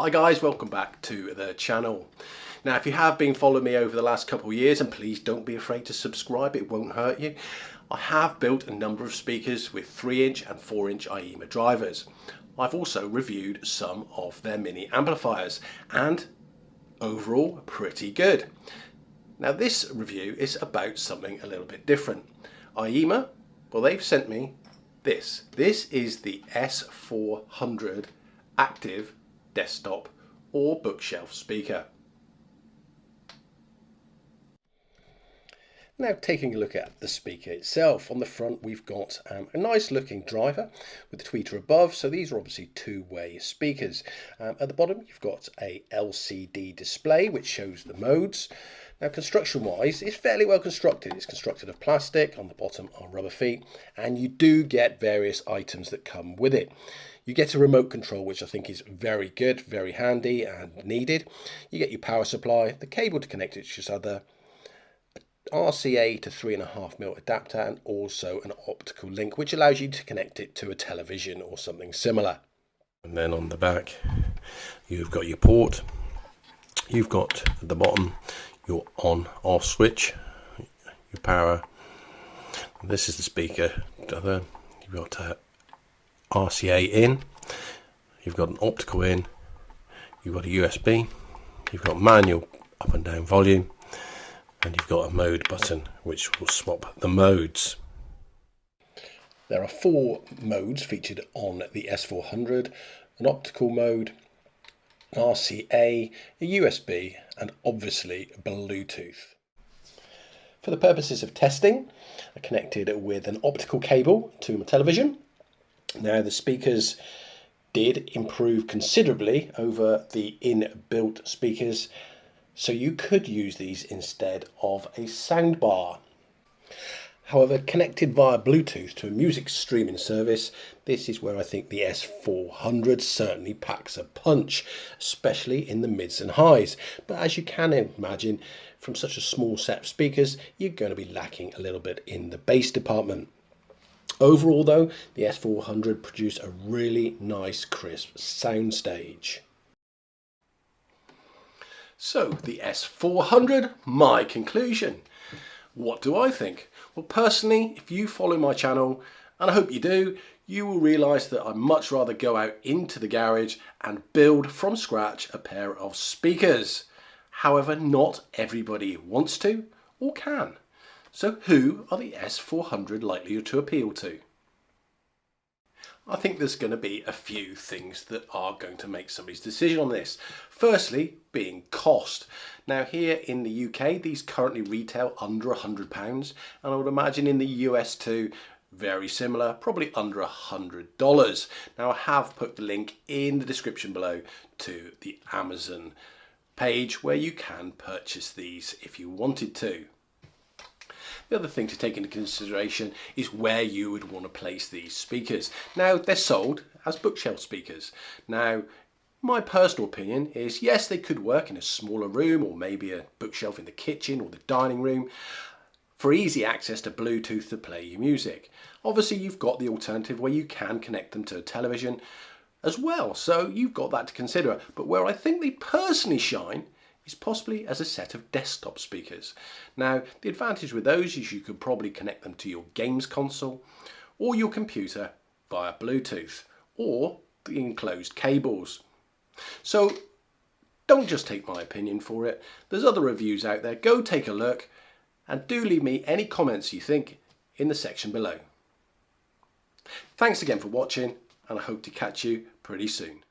Hi guys, welcome back to the channel. Now if you have been following me over the last couple of years, and please don't be afraid to subscribe, it won't hurt you, I have built a number of speakers with 3-inch and 4-inch AIYIMA drivers. I've also reviewed some of their mini amplifiers and overall pretty good. Now this review is about something a little bit different. AIYIMA, well, they've sent me this. This is the S400 Active Desktop or Bookshelf speaker. Now taking a look at the speaker itself, on the front we've got a nice looking driver with the tweeter above, so these are obviously two-way speakers. At the bottom you've got a LCD display which shows the modes. Now construction wise it's fairly well constructed. It's constructed of plastic, on the bottom are rubber feet, and you do get various items that come with it. You get a remote control, which I think is very good, very handy and needed. You get your power supply, the cable to connect it to each other, RCA to 3.5mm adapter, and also an optical link which allows you to connect it to a television or something similar. And then on the back you've got your port, you've got at the bottom your on off switch, your power. This is the speaker, you've got RCA in, you've got an optical in, you've got a USB, you've got manual up and down volume, and you've got a mode button which will swap the modes. There are 4 modes featured on the S400, an optical mode, an RCA, a USB, and obviously Bluetooth. For the purposes of testing, I connected it with an optical cable to my television. Now the speakers did improve considerably over the inbuilt speakers, so you could use these instead of a soundbar. However, connected via Bluetooth to a music streaming service, this is where I think the S400 certainly packs a punch, especially in the mids and highs. But as you can imagine, from such a small set of speakers, you're going to be lacking a little bit in the bass department. Overall though, the S400 produced a really nice crisp soundstage. So the S400, my conclusion. What do I think? Well, personally, if you follow my channel, and I hope you do, you will realise that I'd much rather go out into the garage and build from scratch a pair of speakers. However, not everybody wants to or can. So who are the S400 likely to appeal to? I think there's going to be a few things that are going to make somebody's decision on this. Firstly, being cost. Now here in the UK, these currently retail under £100, and I would imagine in the US too, very similar, probably under $100. Now I have put the link in the description below to the Amazon page where you can purchase these if you wanted to. The other thing to take into consideration is where you would want to place these speakers. Now they're sold as bookshelf speakers. Now my personal opinion is yes, they could work in a smaller room or maybe a bookshelf in the kitchen or the dining room for easy access to Bluetooth to play your music. Obviously you've got the alternative where you can connect them to a television as well, so you've got that to consider. But where I think they personally shine is possibly as a set of desktop speakers. Now the advantage with those is you could probably connect them to your games console or your computer via Bluetooth or the enclosed cables. So don't just take my opinion for it. There's other reviews out there. Go take a look and do leave me any comments you think in the section below. Thanks again for watching, and I hope to catch you pretty soon.